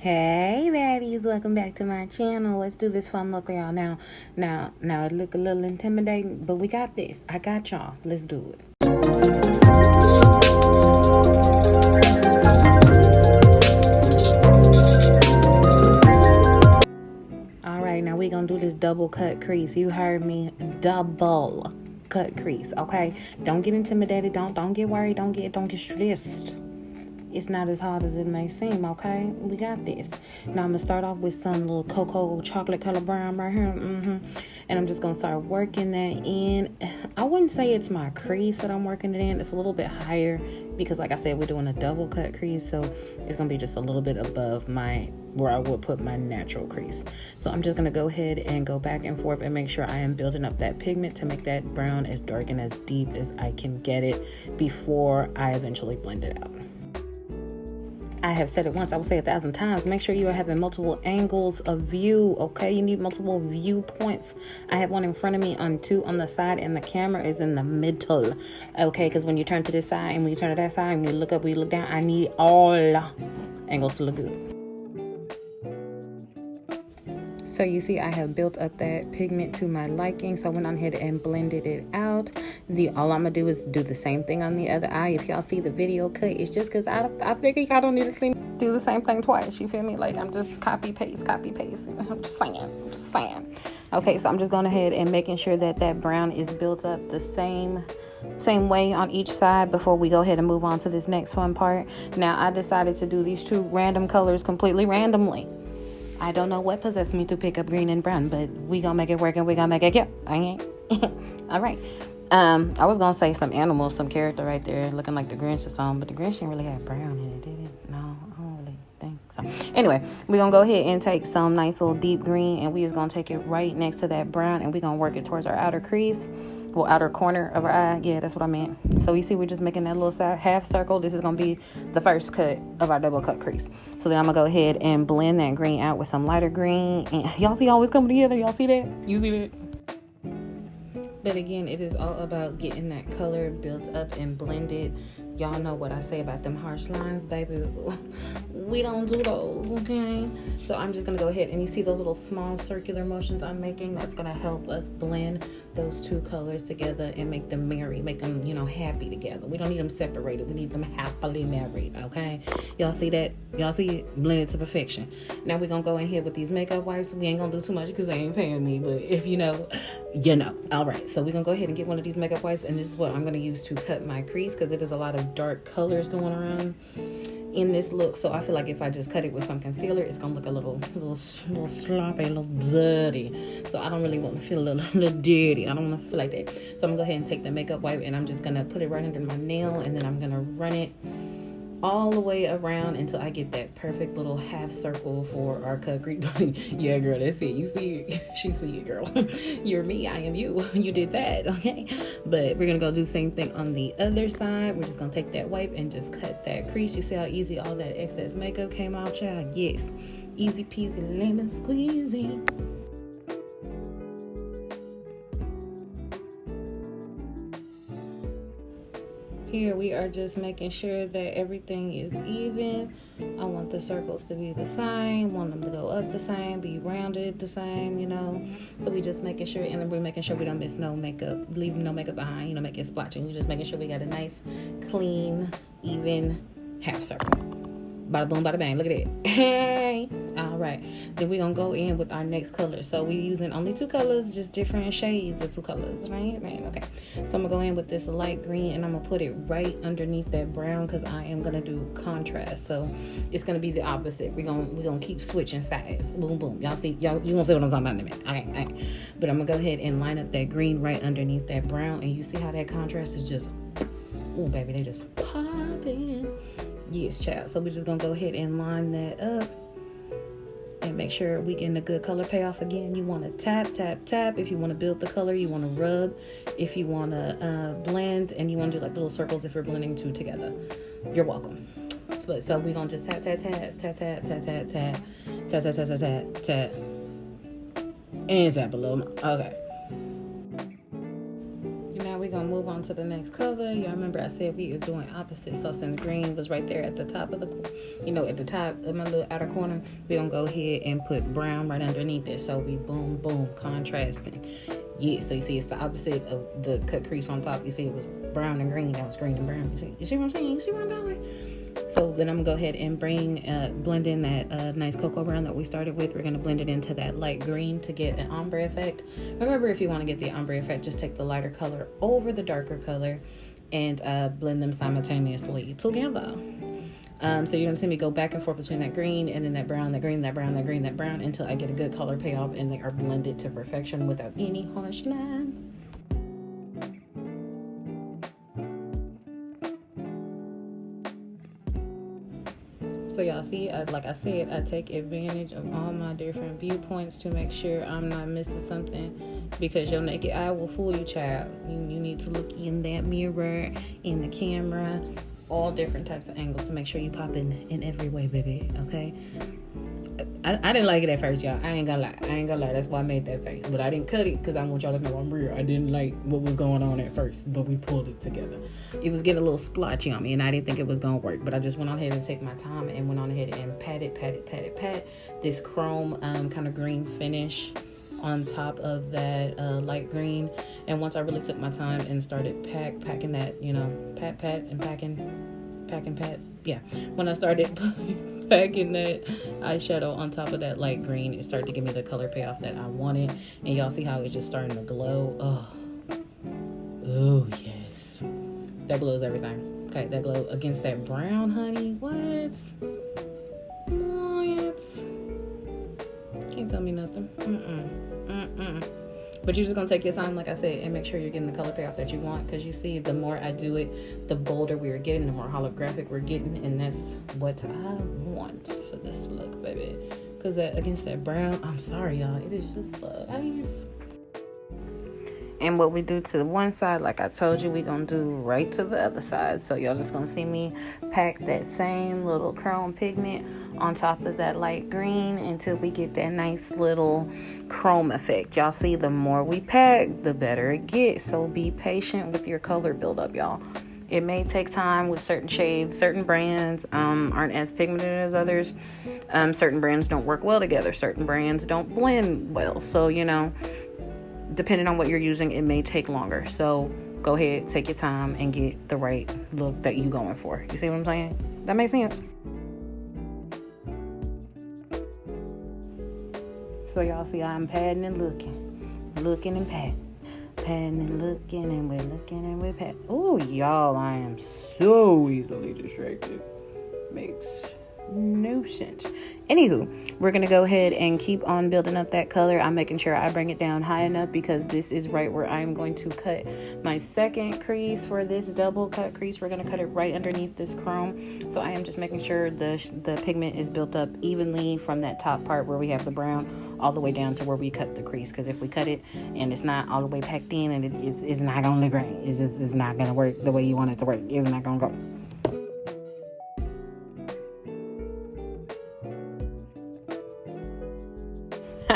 Hey baddies, welcome back to my channel. Let's do this fun look, y'all. Now it look a little intimidating, but we got this. I got y'all. Let's do it. All right, now we gonna do this double cut crease. You heard me, double cut crease. Okay, don't get intimidated. Don't get worried. Don't get stressed. It's not as hard as it may seem, okay? We got this. Now, I'm going to start off with some little cocoa chocolate color brown right here. And I'm just going to start working that in. I wouldn't say it's my crease that I'm working it in. It's a little bit higher because, like I said, we're doing a double cut crease. So, it's going to be just a little bit above where I would put my natural crease. So, I'm just going to go ahead and go back and forth and make sure I am building up that pigment to make that brown as dark and as deep as I can get it before I eventually blend it out. I have said it once, I will say it 1,000 times. Make sure you are having multiple angles of view, okay? You need multiple viewpoints. I have one in front of me, two on the side, and the camera is in the middle, okay? Because when you turn to this side and when you turn to that side, and you look up, when you look down, I need all angles to look good. So you see I have built up that pigment to my liking. So I went on ahead and blended it out. All I'm going to do is do the same thing on the other eye. If y'all see the video cut, it's just because I figure y'all don't need to see me do the same thing twice. You feel me? Like I'm just copy paste. I'm just saying. Okay, so I'm just going ahead and making sure that brown is built up the same way on each side before we go ahead and move on to this next fun part. Now I decided to do these two random colors completely randomly. I don't know what possessed me to pick up green and brown, but we gonna make it work and we gonna make it count. All right. I was gonna say some animal, some character right there looking like the Grinch or something, but the Grinch didn't really have brown in it, did it? No, I don't really think so. Anyway, we're gonna go ahead and take some nice little deep green and we just gonna take it right next to that brown and we're gonna work it towards our outer crease. Well, outer corner of our eye. Yeah, that's what I meant. So you see we're just making that little side half circle. This is going to be the first cut of our double cut crease. So then I'm going to go ahead and blend that green out with some lighter green. And y'all see always coming together? Y'all see that? You see that? But again, it is all about getting that color built up and blended. Y'all know what I say about them harsh lines, baby. We don't do those, okay? So I'm just going to go ahead and you see those little small circular motions I'm making? That's going to help us blend those two colors together and make them marry, make them, happy together. We don't need them separated. We need them happily married, okay? Y'all see that? Y'all see it? Blended to perfection. Now we're going to go in here with these makeup wipes. We ain't going to do too much because they ain't paying me, but if you know, you know. All right, so we're going to go ahead and get one of these makeup wipes, and this is what I'm going to use to cut my crease because it is a lot of dark colors going around in this look. So I feel like if I just cut it with some concealer, it's gonna look a little sloppy, a little dirty. So I don't really want to feel a little dirty. I don't want to feel like that. So I'm gonna go ahead and take the makeup wipe and I'm just gonna put it right under my nail, and then I'm gonna run it all the way around until I get that perfect little half circle for our cut crease. Yeah, girl, that's it. You see it. She see it, girl. You're me, I am you. You did that, okay? But we're gonna go do the same thing on the other side. We're just gonna take that wipe and just cut that crease. You see how easy all that excess makeup came out, child? Yes. Easy peasy lemon squeezy. Here we are just making sure that everything is even. I want the circles to be the same, want them to go up the same, be rounded the same, So we just making sure, and we're making sure we don't miss no makeup, leaving no makeup behind, make it splotching. We're just making sure we got a nice, clean, even half circle. Bada boom, bada bang. Look at it. Hey. All right. Then we're going to go in with our next color. So we're using only two colors, just different shades of two colors, right? Okay. So I'm going to go in with this light green and I'm going to put it right underneath that brown because I am going to do contrast. So it's going to be the opposite. We're going to keep switching sides. Boom, boom. Y'all see? You going to see what I'm talking about in a minute. Okay. But I'm going to go ahead and line up that green right underneath that brown. And you see how that contrast is just, ooh, baby, they just popping. Yes, child. So we're just going to go ahead and line that up and make sure we getting a good color payoff. Again, you want to tap. If you want to build the color, you want to rub. If you want to blend, and you want to do like little circles if you're blending two together. You're welcome. But so we're going to just tap. And tap a little more. Okay. Now we're we're gonna move on to the next color. Y'all remember I said we was doing opposite. So since the green was right there at the top of the, you know, at the top of my little outer corner, we're gonna go ahead and put brown right underneath it. So we boom, boom, contrasting. Yeah, so you see it's the opposite of the cut crease on top. You see it was brown and green. That was green and brown. You see what I'm saying? You see where I'm going? So then I'm gonna go ahead and blend in that nice cocoa brown that we started with. We're gonna blend it into that light green to get an ombre effect. Remember, if you want to get the ombre effect, just take the lighter color over the darker color and blend them simultaneously together. So you're gonna see me go back and forth between that green and then that brown, that green, that brown, that green, that brown, until I get a good color payoff and they are blended to perfection without any harsh line. So y'all see, like I said, I take advantage of all my different viewpoints to make sure I'm not missing something, because your naked eye will fool you, child. You need to look in that mirror, in the camera, all different types of angles to make sure you pop in every way, baby, okay? I didn't like it at first, y'all. I ain't gonna lie. That's why I made that face. But I didn't cut it because I want y'all to know I'm real. I didn't like what was going on at first, but we pulled it together. It was getting a little splotchy on me, and I didn't think it was gonna work. But I just went on ahead and take my time and went on ahead and pat this chrome kind of green finish on top of that light green. And once I really took my time and started packing that, you know, yeah, when I started packing that eyeshadow on top of that light green, it started to give me the color payoff that I wanted. And y'all see how it's just starting to glow. Oh yes, that glows everything. Okay, that glow against that brown, honey. What? Can't tell me nothing. But you're just gonna take your time, like I said, and make sure you're getting the color payoff that you want. Because you see, the more I do it, the bolder we're getting, the more holographic we're getting, and that's what I want for this look, baby. Because that against that brown, I'm sorry, y'all, it is just life. And what we do to the one side, like I told you, we gonna do right to the other side. So y'all just gonna see me pack that same little chrome pigment on top of that light green until we get that nice little chrome effect. Y'all see, the more we pack, the better it gets. So be patient with your color buildup, y'all. It may take time with certain shades. Certain brands aren't as pigmented as others. Certain brands don't work well together. Certain brands don't blend well. So, you know, depending on what you're using, it may take longer. So go ahead, take your time, and get the right look that you're going for. You see what I'm saying? That makes sense? So y'all see, I'm padding and looking and patting and looking, and we're looking and we're patting. Oh, y'all, I am so easily distracted. Makes no sense. Anywho, we're gonna go ahead and keep on building up that color. I'm making sure I bring it down high enough because this is right where I'm going to cut my second crease for this double cut crease. We're gonna cut it right underneath this chrome. So I am just making sure the pigment is built up evenly from that top part where we have the brown all the way down to where we cut the crease. Because if we cut it and it's not all the way packed in, and it's not gonna look right. It's not gonna work the way you want it to work. It's not gonna go.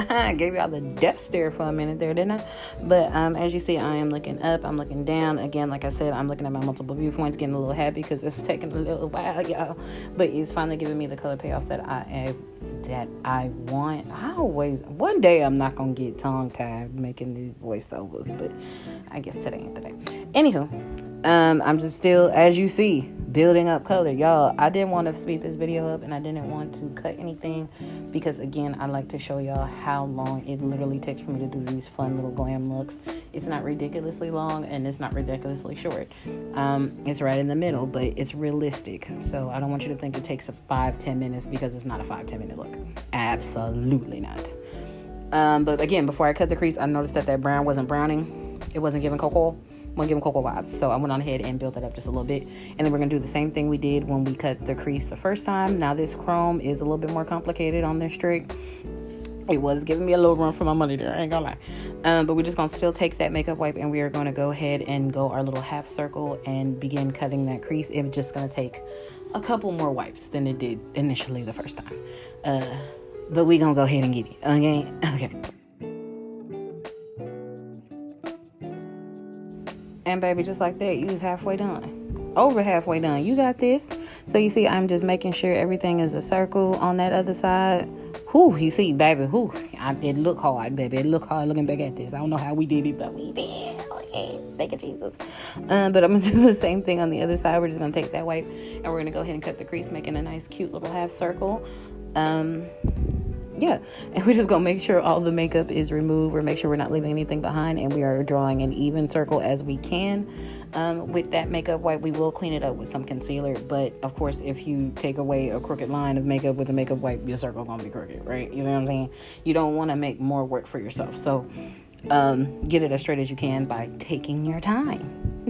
I gave y'all the death stare for a minute there, didn't I? But as you see, I am looking up, I'm looking down. Again, like I said, I'm looking at my multiple viewpoints, getting a little happy because it's taking a little while, y'all. But it's finally giving me the color payoff that I want. One day I'm not gonna get tongue-tied making these voiceovers, but I guess today ain't the day. Anywho, I'm just still, as you see, building up color. Y'all, I didn't want to speed this video up, and I didn't want to cut anything because, again, I like to show y'all how long it literally takes for me to do these fun little glam looks. It's not ridiculously long, and it's not ridiculously short. It's right in the middle, but it's realistic. So I don't want you to think it takes 5-10 minutes, because it's not a 5-10 minute look. Absolutely not. But again, before I cut the crease, I noticed that brown wasn't browning. It wasn't giving cocoa vibes. So I went on ahead and built it up just a little bit. And then we're going to do the same thing we did when we cut the crease the first time. Now this chrome is a little bit more complicated on this trick. It was giving me a little run for my money there, I ain't gonna lie. But we're just going to still take that makeup wipe, and we are going to go ahead and go our little half circle and begin cutting that crease. It's just going to take a couple more wipes than it did initially the first time. But we're going to go ahead and get it. Okay. And baby, just like that, you was halfway done. Over halfway done. You got this. So you see, I'm just making sure everything is a circle on that other side. Whew, you see, baby, it look hard, baby. It look hard looking back at this. I don't know how we did it, but we did. Okay, thank you, Jesus. But I'm going to do the same thing on the other side. We're just going to take that wipe, and we're going to go ahead and cut the crease, making a nice, cute little half circle. Yeah, and we're just going to make sure all the makeup is removed. We're make sure we're not leaving anything behind, and we are drawing an even circle as we can. With that makeup wipe, we will clean it up with some concealer, but of course, if you take away a crooked line of makeup with a makeup wipe, your circle gonna be crooked, right? You know what I'm saying? You don't want to make more work for yourself, so get it as straight as you can by taking your time.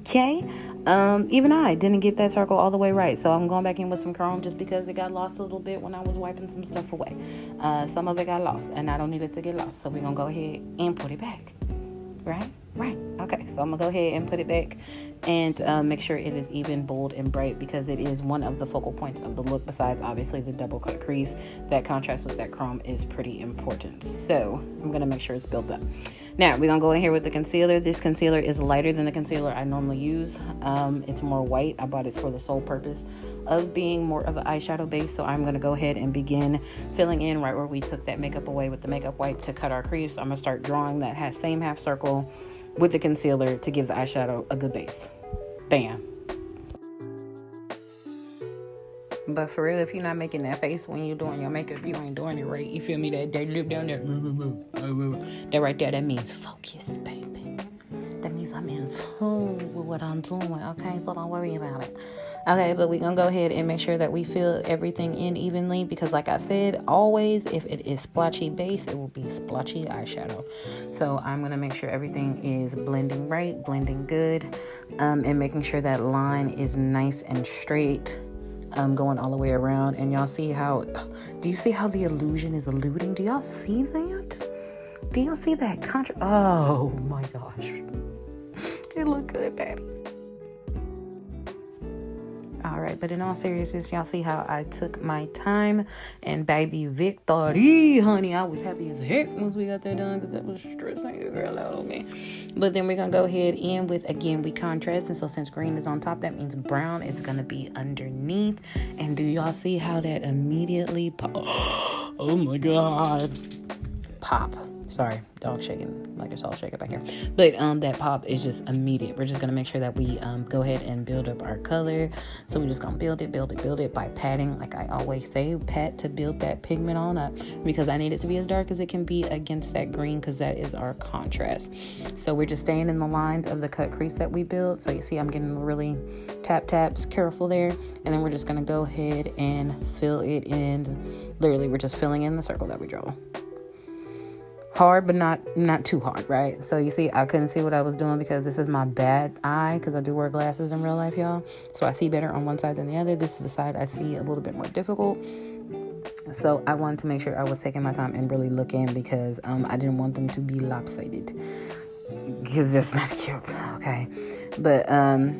Okay? Even I didn't get that circle all the way right, so I'm going back in with some chrome just because it got lost a little bit when I was wiping some stuff away. Some of it got lost, and I don't need it to get lost, so we're gonna go ahead and put it back. Right. Okay, so I'm gonna go ahead and put it back and make sure it is even, bold, and bright, because it is one of the focal points of the look. Besides, obviously, the double cut crease, that contrast with that chrome is pretty important. So I'm gonna make sure it's built up. Now we're gonna go in here with the concealer. This concealer is lighter than the concealer I normally use. It's more white. I bought it for the sole purpose of being more of an eyeshadow base. So I'm gonna go ahead and begin filling in right where we took that makeup away with the makeup wipe to cut our crease. I'm gonna start drawing that same half circle with the concealer to give the eyeshadow a good base. Bam. But for real, if you're not making that face when you're doing your makeup, you ain't doing it right. You feel me? That lip down there, that right there, that means focus, baby. That means I'm in tune with what I'm doing, okay? So don't worry about it. Okay, but we're going to go ahead and make sure that we fill everything in evenly, because like I said, always, if it is splotchy base, it will be splotchy eyeshadow. So I'm going to make sure everything is blending right, blending good, and making sure that line is nice and straight. Going all the way around. And y'all see how, do you see how the illusion is eluding? Do y'all see that? Do y'all see that oh my gosh, it look good, daddy. All right, but in all seriousness, y'all see how I took my time, and baby victory, honey, I was happy as heck once we got that done, because that was stressing the girl out on me. But then we're gonna go ahead in with, again, we contrast, and so since green is on top, that means brown is gonna be underneath. And do y'all see how that immediately pop? Oh my god, pop. Sorry, dog shaking like it's all shaking back here. But that pop is just immediate. We're just gonna make sure that we go ahead and build up our color. So we're just gonna build it by patting, like I always say, pat to build that pigment on up, because I need it to be as dark as it can be against that green, because that is our contrast. So we're just staying in the lines of the cut crease that we built. So you see I'm getting really taps careful there, and then we're just gonna go ahead and fill it in. Literally, we're just filling in the circle that we draw. Hard, but not too hard, right? So you see, I couldn't see what I was doing because this is my bad eye, because I do wear glasses in real life, y'all. So I see better on one side than the other. This is the side I see a little bit more difficult. So I wanted to make sure I was taking my time and really looking, because I didn't want them to be lopsided, because that's not cute, okay? But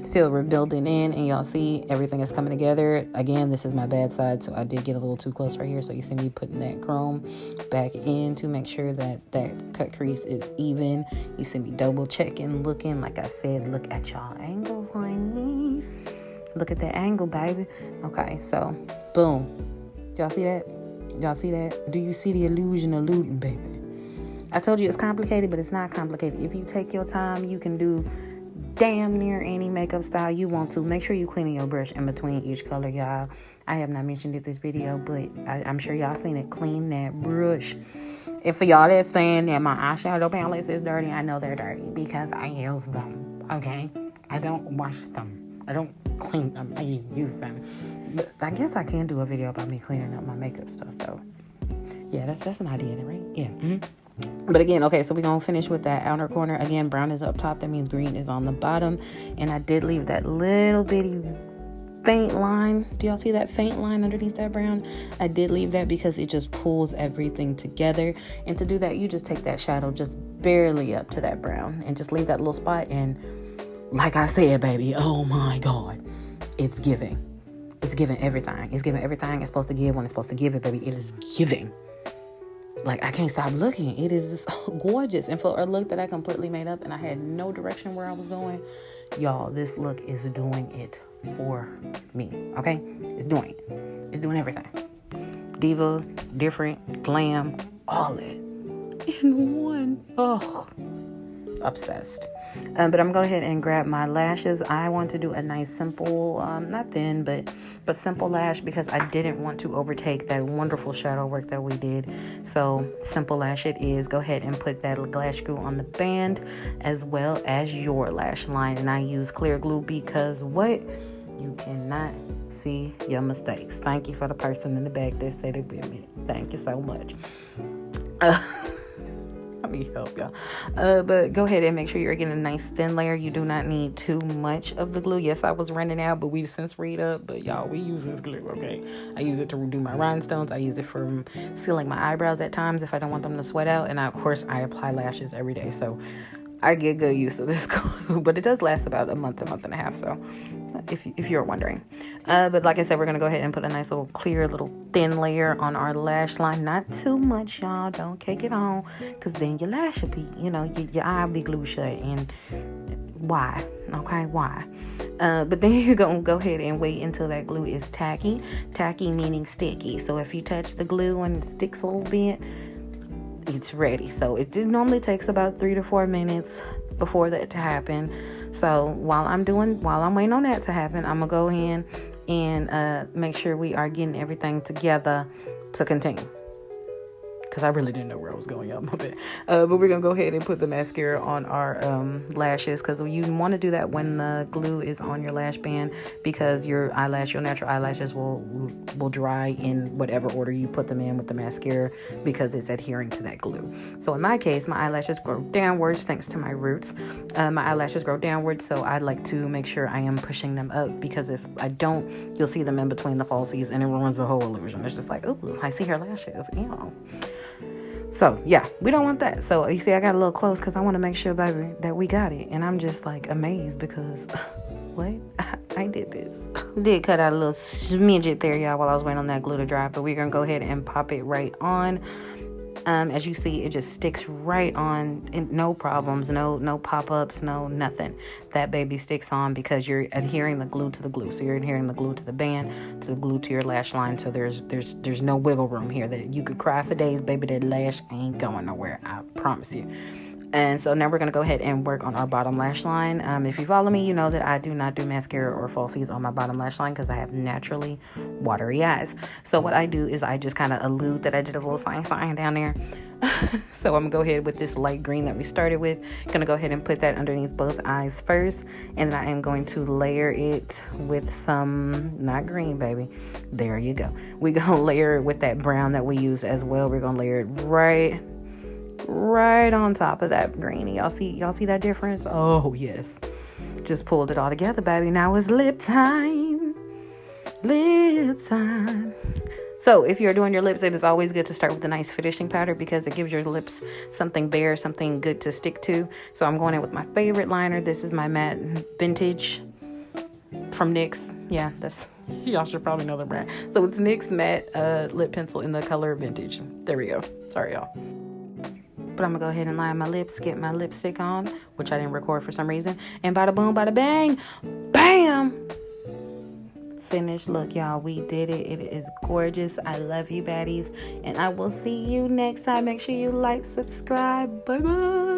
still, we're building in, and y'all see everything is coming together. Again, this is my bad side, so I did get a little too close right here. So you see me putting that chrome back in to make sure that that cut crease is even. You see me double checking, looking. Like I said, look at y'all angles, honey. Look at that angle, baby. Okay, so boom. Y'all see that? Y'all see that? Do you see the illusion eluding, baby? I told you it's complicated, but it's not complicated. If you take your time, you can do damn near any makeup style you want to. Make sure you clean your brush in between each color, y'all. I have not mentioned it this video, but I'm sure y'all seen it. Clean that brush. And for y'all that's saying that my eyeshadow palettes is dirty, I know they're dirty because I use them, okay? I don't wash them. I don't clean them. I use them. But I guess I can do a video about me cleaning up my makeup stuff, though. Yeah, that's an idea, right? Yeah. But again, okay, so we're going to finish with that outer corner. Again, brown is up top. That means green is on the bottom. And I did leave that little bitty faint line. Do y'all see that faint line underneath that brown? I did leave that because it just pulls everything together. And to do that, you just take that shadow just barely up to that brown and just leave that little spot. And like I said, baby, oh my God, it's giving. It's giving everything. It's giving everything it's supposed to give when it's supposed to give it, baby. It is giving. like, I can't stop looking. It is gorgeous. And for a look that I completely made up and I had no direction where I was going, y'all, this look is doing it for me. Okay? It's doing it. It's doing everything. Diva, different, glam, all that in one. Oh, obsessed. But I'm going to go ahead and grab my lashes. I want to do a nice simple, not thin, but simple lash, because I didn't want to overtake that wonderful shadow work that we did. So simple lash it is. Go ahead and put that lash glue on the band as well as your lash line. And I use clear glue because what? You cannot see your mistakes. Thank you for the person in the back that said it with me. Thank you so much. I need help, y'all. But go ahead and make sure you're getting a nice thin layer. You do not need too much of the glue. Yes, I was running out, but we've since read up. But y'all, we use this glue, okay? I use it to do my rhinestones. I use it for sealing my eyebrows at times if I don't want them to sweat out. And of course, I apply lashes every day. So I get good use of this glue. But it does last about a month and a half. So if you're wondering. But like I said, we're going to go ahead and put a nice little clear little thin layer on our lash line. Not too much, y'all. Don't cake it on, because then your lash will be, your eye will be glued shut. And why? Okay, why? But then you're going to go ahead and wait until that glue is tacky. Tacky meaning sticky. So if you touch the glue and it sticks a little bit, it's ready. So it normally takes about 3 to 4 minutes before that to happen. So while I'm waiting on that to happen, I'm gonna go in and make sure we are getting everything together to continue. Because I really didn't know where I was going, y'all. My bad. But we're going to go ahead and put the mascara on our lashes. Because you want to do that when the glue is on your lash band. Because your natural eyelashes will dry in whatever order you put them in with the mascara. Because it's adhering to that glue. So in my case, my eyelashes grow downwards thanks to my roots. My eyelashes grow downwards. So I like to make sure I am pushing them up. Because if I don't, you'll see them in between the falsies. And it ruins the whole illusion. It's just like, oh, I see her lashes. So, yeah, we don't want that. So, you see, I got a little close because I want to make sure, baby, that we got it. And I'm just, like, amazed because, what? I did this. Did cut out a little smidget there, y'all, while I was waiting on that glue to dry. But we're going to go ahead and pop it right on. As you see, it just sticks right on, and no problems, no pop-ups, no nothing. That baby sticks on because you're adhering the glue to the glue. So you're adhering the glue to the band, to the glue to your lash line. So there's no wiggle room here. That you could cry for days, baby. That lash ain't going nowhere. I promise you. And so now we're going to go ahead and work on our bottom lash line. If you follow me, you know that I do not do mascara or falsies on my bottom lash line because I have naturally watery eyes. So what I do is I just kind of allude that I did a little sign down there. So I'm going to go ahead with this light green that we started with. Going to go ahead and put that underneath both eyes first. And then I am going to layer it with some, not green, baby. There you go. We're going to layer it with that brown that we used as well. We're going to layer it right on top of that green. Y'all see that difference? Oh yes, just pulled it all together, baby. Now it's lip time. So if you're doing your lips, it is always good to start with a nice finishing powder because it gives your lips something bare, something good to stick to. So I'm going in with my favorite liner. This is my matte vintage from NYX. Yeah, y'all should probably know the brand. So it's NYX matte lip pencil in the color vintage. There we go. Sorry, y'all. But I'm going to go ahead and line my lips, get my lipstick on, which I didn't record for some reason. And bada boom, bada bang, bam! Finished look, y'all. We did it. It is gorgeous. I love you, baddies. And I will see you next time. Make sure you like, subscribe. Bye-bye.